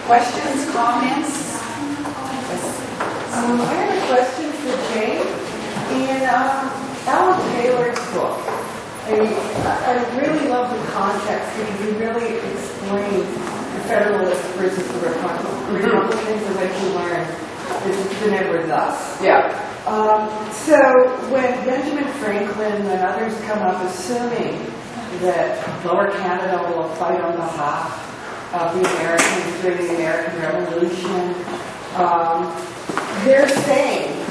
Questions, comments? I have a question for Jane. In Alan Taylor's book, I really love the context because he really explains the Federalists versus the Republicans, and what you learn is the never thus. Yeah. So when Benjamin Franklin and others come up assuming that Lower Canada will fight on behalf of the Americans during the American Revolution, they're saying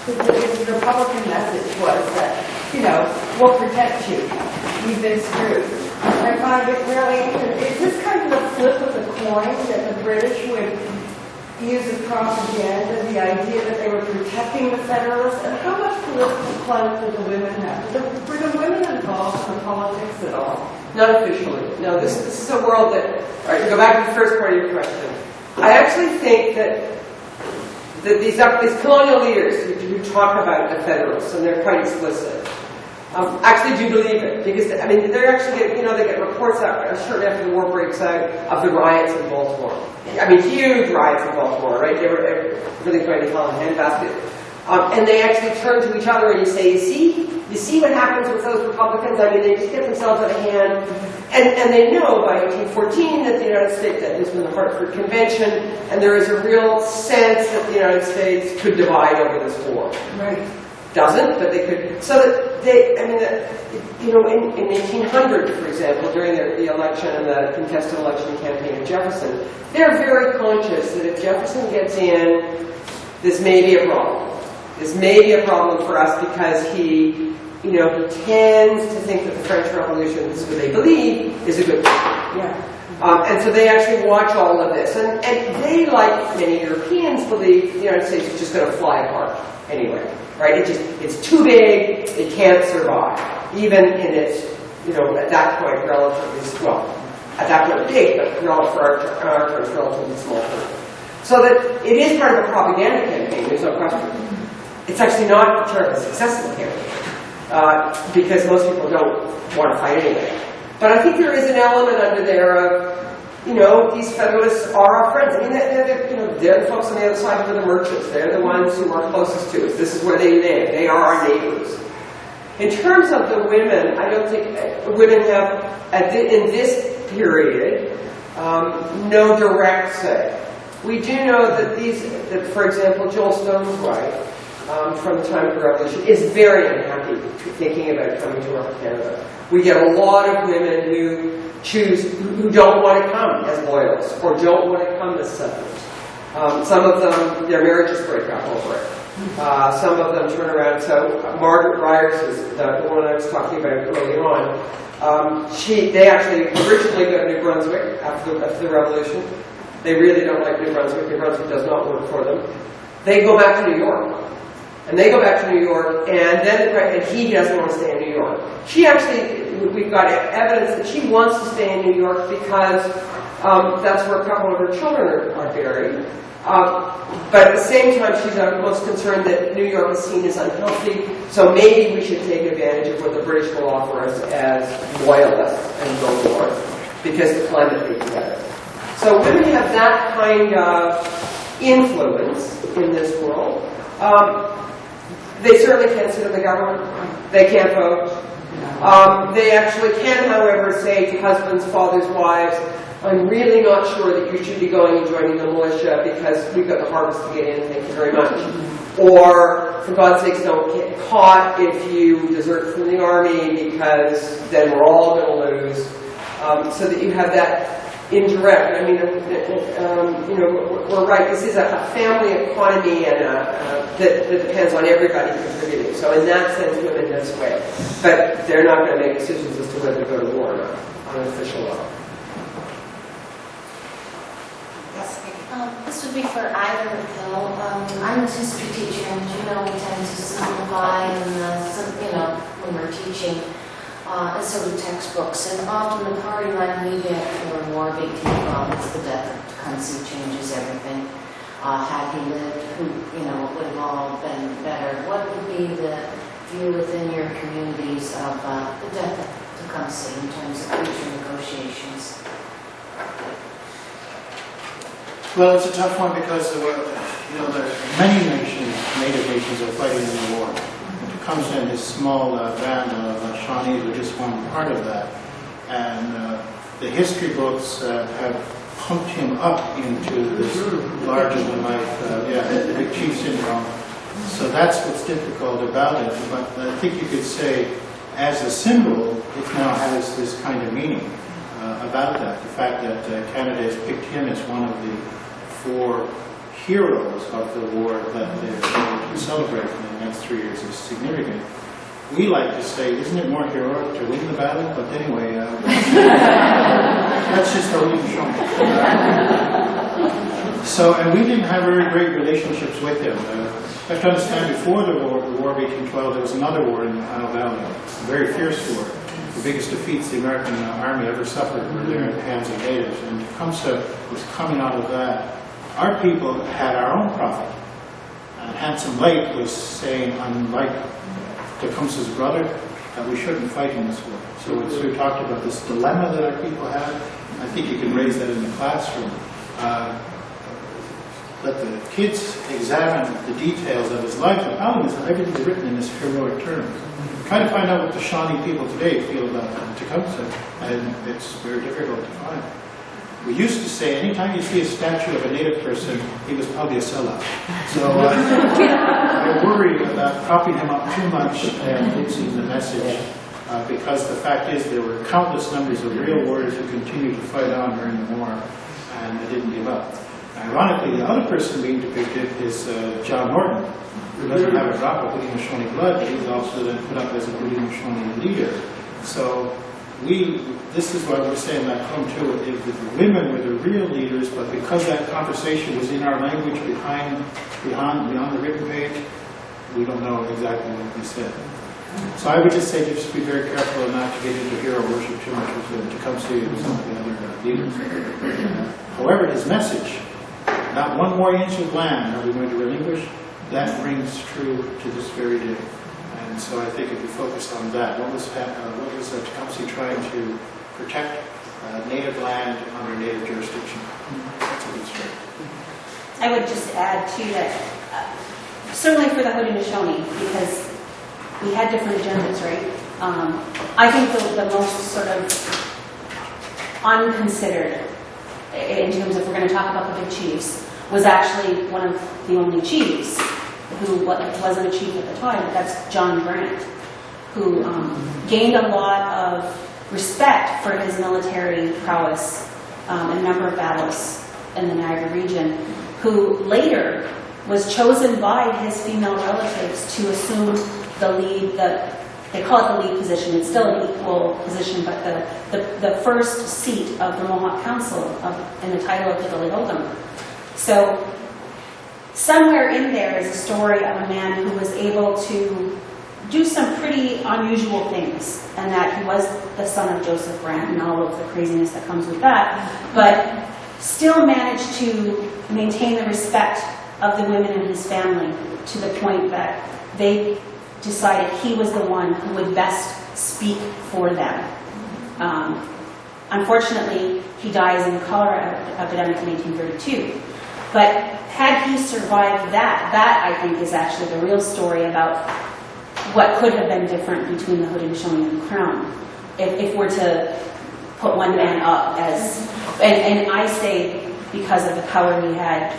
the Republican message was that, we'll protect you. You've been screwed. I find it really interesting. Is this kind of a flip of the coin that the British would use as propaganda, the idea that they were protecting the Federalists? And how much political clout did the women have? Were the women involved in politics at all? Not officially. No, this is a world that, all right, to go back to the first part of your question. I actually think that these colonial leaders who talk about the Federalists, and they're quite explicit, actually do believe it. Because, they're actually they get reports out shortly after the war breaks out of the riots in Baltimore. Huge riots in Baltimore, right? They were really trying to call in handbasket. And they actually turn to each other and you say, you see what happens with those Republicans? They just get themselves out of hand. And they know by 1814 that the United States, that has been the Hartford Convention, and there is a real sense that the United States could divide over this war. Right. Doesn't, but they could. So that they, in 1800, for example, during the election and the contested election campaign of Jefferson, they're very conscious that if Jefferson gets in, this may be a problem. This may be a problem for us because he tends to think that the French Revolution, this is what they believe, is a good thing. Yeah. And so they actually watch all of this. And they, like many Europeans, believe the United States is just going to fly apart anyway. Right? It's too big, it can't survive. Even in its, at that point, relatively, at that point big, but for our terms, relatively small. So that it is part of a propaganda campaign, there's no question. It's actually not a terribly successful campaign, because most people don't want to fight anyway. But I think there is an element under there of, these Federalists are our friends. They're the folks on the other side who are the merchants. They're the ones who are closest to us. This is where they live. They are our neighbors. In terms of the women, I don't think women have, in this period, no direct say. We do know that for example, Joel Stone's wife, from the time of the Revolution, is very unhappy thinking about coming to Canada. We get a lot of women who who don't want to come as loyalists or don't want to come as settlers. Some of them, their marriages break up over it. Some of them turn around. So Margaret Ryers is the one I was talking about early on. They actually originally go to New Brunswick after the Revolution. They really don't like New Brunswick. New Brunswick does not work for them. They go back to New York. And they go back to New York, and he doesn't want to stay in New York. She actually, we've got evidence that she wants to stay in New York because that's where a couple of her children are buried. But at the same time, she's most concerned that New York is seen as unhealthy, so maybe we should take advantage of what the British will offer us as loyalists and go north, because the climate may be better. So women have that kind of influence in this world. They certainly can't sit in the government. They can't vote. They actually can, however, say to husbands, fathers, wives, I'm really not sure that you should be going and joining the militia because we've got the harvest to get in, thank you very much. Or, for God's sakes, don't get caught if you desert from the army because then we're all going to lose. So that you have that indirect. We're right. This is a family economy and that depends on everybody contributing. So in that sense, women have sway. But they're not going to make decisions as to whether to go to war or not on an official level. This would be for either of them. I'm a history teacher, and we tend to simplify and, when we're teaching. And so do textbooks. And often the party line we get for a war big deal, it's the death of Tecumseh changes everything. Had he lived, it would have all been better. What would be the view within your communities of the death of Tecumseh in terms of future negotiations? Well, it's a tough one because there are many nations, native nations, are fighting in the war. Tecumseh and his small band of Shawnees are just one part of that. And the history books have pumped him up into this larger-than-life, the big chief syndrome. So that's what's difficult about it. But I think you could say, as a symbol, it now has this kind of meaning about that. The fact that Canada has picked him as one of the 4 heroes of the war that they're going to celebrate in the next 3 years is significant. We like to say, isn't it more heroic to win the battle? But anyway, that's just how we've shown it. And we didn't have very great relationships with him. You have to understand, before the War of 1812, there was another war in the Ohio Valley, a very fierce war. The biggest defeats the American army ever suffered were there at the hands of natives. And Tecumseh was coming out of that. Our people had our own prophet. Handsome Lake was saying, unlike Tecumseh's brother, that we shouldn't fight in this war. So we sort of talked about this dilemma that our people have. I think you can raise that in the classroom. Let the kids examine the details of his life. The problem is that everything's written in this heroic terms. Try to find out what the Shawnee people today feel about Tecumseh, and it's very difficult to find. We used to say, anytime you see a statue of a native person, he was probably a sellout. So I worry about propping him up too much and losing the message, because the fact is there were countless numbers of real warriors who continued to fight on during the war, and they didn't give up. Ironically, the other person being depicted is John Norton, who doesn't have a drop of Haudenosaunee blood, but he's also then put up as a Haudenosaunee leader. So this is what we're saying back home too, if the women were the real leaders, but because that conversation was in our language beyond the written page, we don't know exactly what we said. So I would just say just be very careful not to get into hero worship too much with Tecumseh and some of the other leaders. However, his message, not one more inch of land are we going to relinquish, that rings true to this very day. And so I think if we focus on that, what was Tecumseh trying to protect native land under native jurisdiction? That's a good story. I would just add too that certainly for the Haudenosaunee, because we had different agendas, right? I think the most sort of unconsidered, in terms of if we're going to talk about the big chiefs, was actually one of the only chiefs who wasn't a chief at the time, but that's John Grant, who gained a lot of respect for his military prowess in a number of battles in the Niagara region, who later was chosen by his female relatives to assume the lead, they call it the lead position, it's still an equal position, but the first seat of the Mohawk Council in the title of the Billy Hold'em. So somewhere in there is a story of a man who was able to do some pretty unusual things, and that he was the son of Joseph Grant and all of the craziness that comes with that, but still managed to maintain the respect of the women in his family to the point that they decided he was the one who would best speak for them. Unfortunately, he dies in the cholera epidemic in 1832. But had he survived that I think is actually the real story about what could have been different between the Haudenosaunee and the Crown. If we're to put one man up as, and I say because of the power he had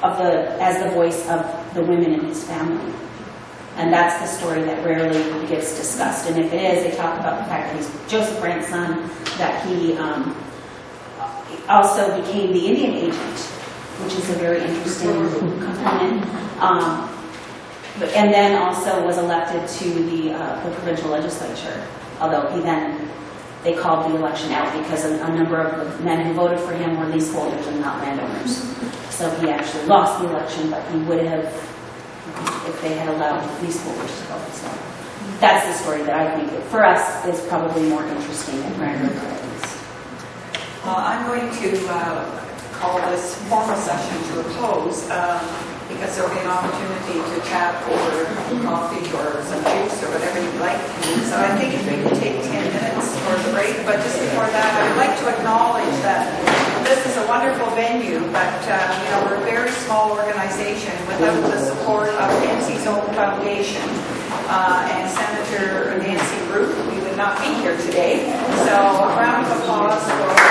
as the voice of the women in his family. And that's the story that rarely gets discussed. And if it is, they talk about the fact that he's Joseph Grant's son, that he also became the Indian agent, which is a very interesting component. And then also was elected to the provincial legislature, although they called the election out because a number of the men who voted for him were leaseholders and not landowners. So he actually lost the election, but he would have if they had allowed leaseholders to vote. So that's the story that I think, for us, is probably more interesting than grander than I'm going to call this formal session to a close. because there'll be an opportunity to chat over coffee or some juice or whatever you'd like. So I think if we could take 10 minutes for the break, but just before that, I would like to acknowledge that this is a wonderful venue, but we're a very small organization. Without the support of NC's Own Foundation and Senator Nancy Root, we would not be here today. So a round of applause for